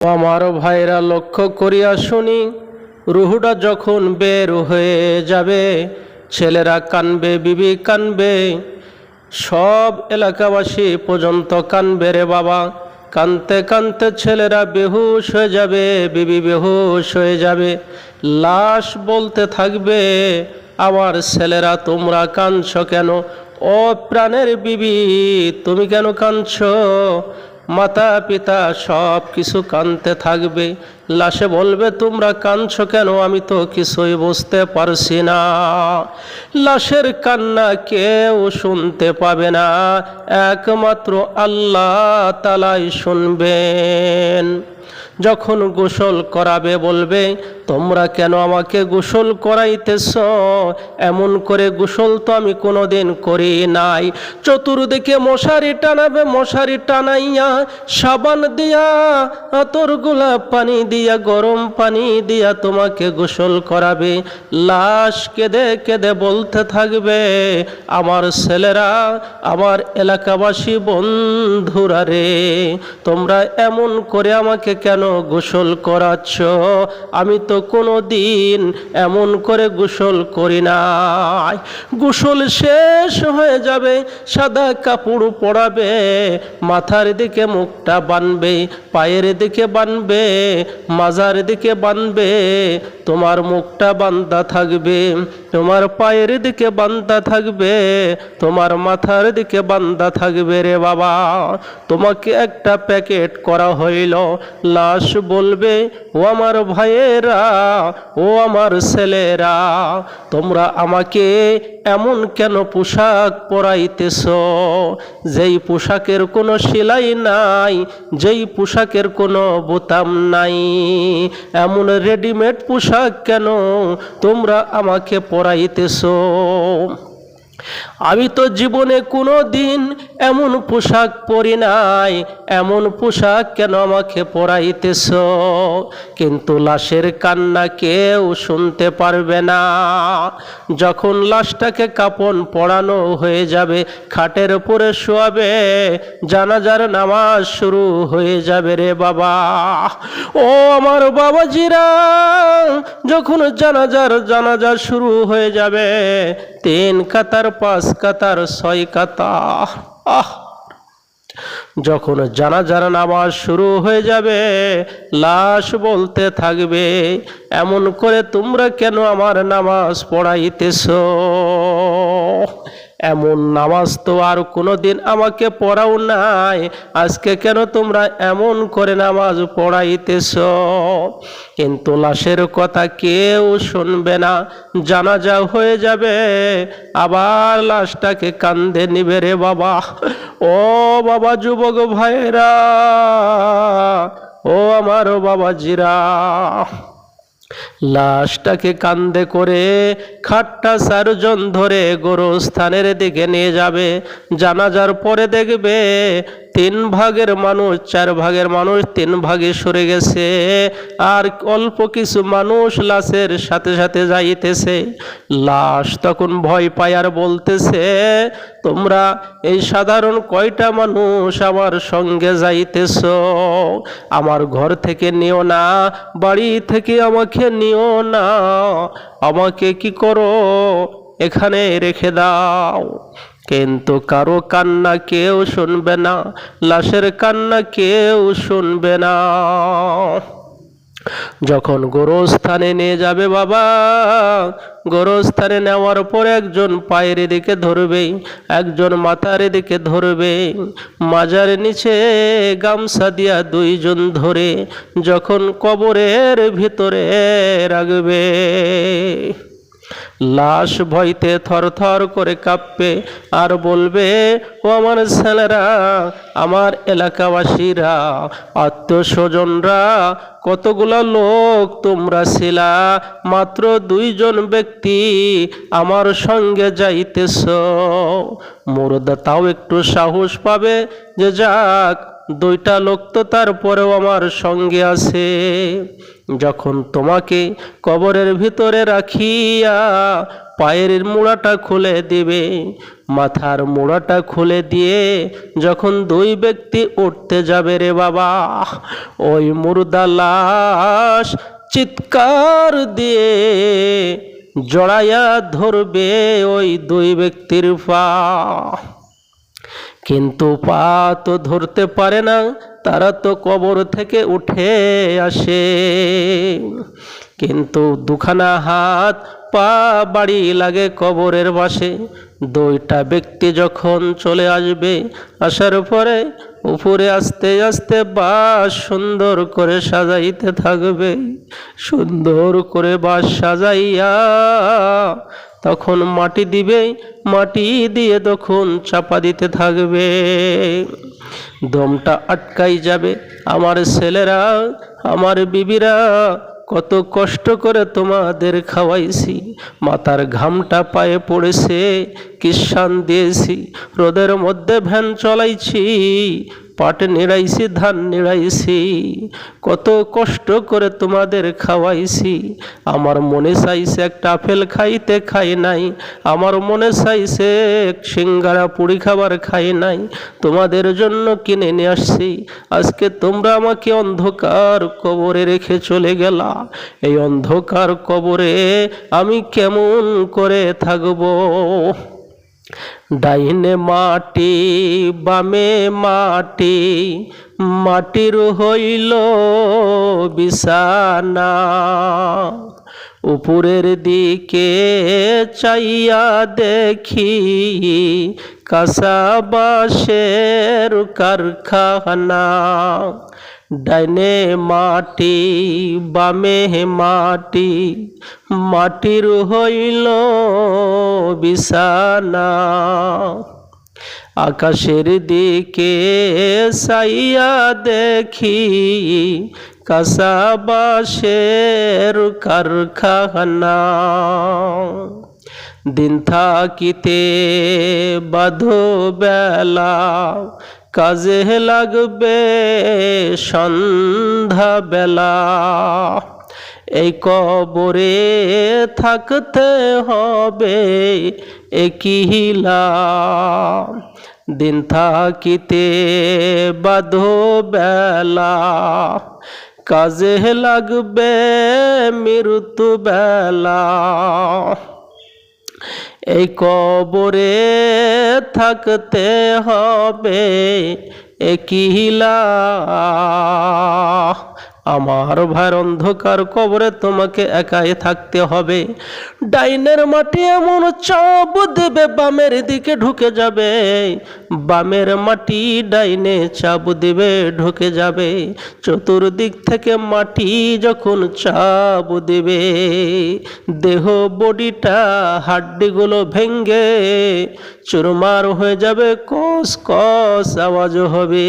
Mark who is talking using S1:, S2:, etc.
S1: আমার ভাইরা লক্ষ্য করিয়া শুনি, রুহুটা যখন বের হয়ে যাবে, ছেলেরা কানবে, বিবি কানবে, সব এলাকাবাসী পর্যন্ত কানবে রে বাবা। কানতে কানতে ছেলেরা বেহুশ হয়ে যাবে, বিবি বেহুশ হয়ে যাবে। লাশ বলতে থাকবে, আমার ছেলেরা তোমরা কাঁদছ কেন? ও প্রাণের বিবি, তুমি কেন কাঁদছ? মাতা পিতা সব কিছু কাঁদতে থাকবে। লাশে বলবে, তোমরা কাঁদছ কেন? আমি তো কিছুই বুঝতে পারছি না। লাশের কান্না কেউ শুনতে পাবে না, একমাত্র আল্লাহ তাআলাই শুনবেন। যখন গোসল করাবে বলবে, তোমরা কেন আমাকে গোসল করাইতেছ? এমন করে গোসল তো আমি কোনোদিন করি নাই। চতুর্দিকে মশারি টানাবে, মশারি টানাইয়া সাবান দিয়া, আতর গোলাপ পানি দিয়া, গরম পানি দিয়া তোমাকে গোসল করাবে। লাশ কেঁদে কেঁদে বলতে থাকবে, আমার ছেলেরা, আমার এলাকাবাসী বন্ধুরা রে, তোমরা এমন করে আমাকে কেন গোসল করাচ্ছ? আমি তো কোনো দিন এমন করে গোসল করি নাই। গোসল শেষ হয়ে যাবে, সাদা কাপড় পরাবে, মাথার দিকে মুখটা বাঁধবে, পায়ের দিকে বাঁধবে, মাজার দিকে বাঁধবে। তোমার মুখটা বাঁধা থাকবে, তোমার পায়ের দিকে বাঁধা থাকবে, তোমার মাথার দিকে বাঁধা থাকবে রে বাবা। তোমাকে একটা প্যাকেট করা হইল। লাশ বলবে, ও আমার ভাইয়েরা, ও আমার ছেলেরা, তোমরা আমাকে এমন কেন পোশাক পরাইতেছ? যেই পোশাকের কোনো সেলাই নাই, যেই পোশাকের কোনো বোতাম নাই, এমন রেডিমেড পোশাক কেন তোমরা আমাকে পরাইতেছ? আমি তো জীবনে কোনো দিন এমন পোশাক পরি নাই, এমন পোশাক কেন আমাকে পরাইতেছ? কিন্তু লাশের কান্না কেউ শুনতে পারবে না। যখন লাশটাকে কাফন পরানো হয়ে যাবে, খাটের উপরে শোয়াবে, জানাজার নামাজ শুরু হয়ে যাবে রে বাবা। ও আমার বাবাজিরা, যখন জানাজা শুরু হয়ে যাবে, 3 কাতার, 5 কাতার, 6 কাতার, যখন জানাজার নামাজ শুরু হয়ে যাবে, লাশ বলতে থাকবে, এমন করে তোমরা কেন আমার নামাজ পড়াইতেছ? এমন নামাজ তো আর কোনোদিন আমাকে পড়াও নাই, আজকে কেন তোমরা এমন করে নামাজ পড়াইতেছ? কিন্তু লাশের কথা কেউ শুনবে না। জানাজা হয়ে যাবে, আবার লাশটাকে কাঁধে নিবে রে বাবা। ও বাবা, যুবক ভাইরা, ও আমার বাবাজিরা, লাশটাকে কাঁধে করে খাটটা 4 জন ধরে গোরস্থানের দিকে নিয়ে যাবে। জানাজার পরে দেখবে 3 ভাগের মানুষ, 4 ভাগের মানুষ 3 ভাগে সরে গেছে, আর অল্প কিছু মানুষ লাশের সাথে সাথে যাইতেছে। লাশ তখন ভয় পায় আর বলতেছে, তোমরা এই সাধারণ কয়টা মানুষ আমার সঙ্গে যাইতেছ? আমার ঘর থেকে নিও না, বাড়ি থেকে আমাকে নিও না, আমাকে কি করো, এখানে রেখে দাও। কিন্তু কারো কান্না কেউ শুনবে না, লাশের কান্না কেউ শুনবে না। যখন গোরস্থানে নিয়ে যাবে বাবা, গোরস্থানে নেওয়ার পর একজন পায়ের দিকে ধরবে, একজন মাথার দিকে ধরবে, মাজার নিচে গামছা দিয়া 2 জন ধরে যখন কবরের ভিতরে রাখবে, লাশ ভয়তে থরথর করে কাঁপবে আর বলবে, ও আমার ছেলেরা, আমার এলাকাবাসীরা, আত্মীয় স্বজনরা, কতগুলা লোক তোমরা ছিলা, মাত্র 2 জন ব্যক্তি আমার সঙ্গে যাইতেছ। মুর্দা তাও একটু সাহস পাবে যে যাক, 2টা লোক তো তারপরেও আমার সঙ্গে আছে। যখন তোমাকে কবরের ভিতরে রাখিয়া পায়ের মোড়াটা খুলে দিবে, মাথার মোড়াটা খুলে দিয়ে যখন দুই ব্যক্তি উঠতে যাবে রে বাবা, ওই মুর্দা লাশ চিৎকার দিয়ে জড়াইয়া ধরবে ওই দুই ব্যক্তির পা। কিন্তু পা তো ধরতে পারে না, তারা তো কবর থেকে উঠে আসে, কিন্তু দুখানা হাত পা বাড়ি লাগে কবরের পাশে। দুইটা ব্যক্তি যখন চলে আসবে, আসার পরে উপরে আস্তে আস্তে বাঁশ সুন্দর করে সাজাইতে থাকবে, সুন্দর করে বাঁশ সাজাইয়া তখন মাটি দিবে, মাটি দিয়ে তখন চাপা দিতে থাকবে। দমটা আটকাই যাবে। আমার ছেলেরা, আমার বিবিরা, কত কষ্ট করে তোমাদের খাওয়াইছি, মাথার ঘামটা পায়ে পড়েছে, কিষান দিয়েছি, রোদের মধ্যে ভ্যান চলাইছি, পাট নিড়াইছি, ধান নিড়াইছি, কত কষ্ট করে তোমাদের খাওয়াইছি। আমার মনে চাইছে একটা আপেল খাইতে খাই নাই, আমার মনে চাইছে সিঙ্গারা পুরি খাবার খাই নাই, তোমাদের জন্য কিনে নিয়ে আসছি। আজকে তোমরা আমাকে অন্ধকার কবরে রেখে চলে গেলা, এই অন্ধকার কবরে আমি কেমন করে থাকবো? ডাইনে মাটি বামে মাটি, মাটির হইল বিছানা, উপরের দিকে চাইয়া দেখি কাঁচা বাঁশের কারখানা। ডাইনে মাটি বামে মাটি, মাটির হইল বিছানা, আকাশের দিকে চাইয়া দেখি কাঁচা বাঁশের কারখানা। দিন থাকিতে বাঁধো বেলা, কাজে লাগবে সন্ধ্যা বেলা, এই কবরে থাকতে হবে একিলা। দিন থাকিতে বাঁধো বেলা, কাজে লাগবে মৃত্যু বেলা, এই কবরে থাকতে হবে একিলা। আমার ভাইয়ের অন্ধকার কবরে তোমাকে একাই থাকতে হবে। ডাইনের মাটি এমন চাপ দেবে, বামের দিকে ঢুকে যাবে, বামের মাটি ডাইনে চাপ দেবে, ঢুকে যাবে। চতুর্দিক থেকে মাটি যখন চাপ দেবে, দেহ বডিটা হাড্ডিগুলো ভেঙ্গে চুরমার হয়ে যাবে, কস কস আওয়াজ হবে।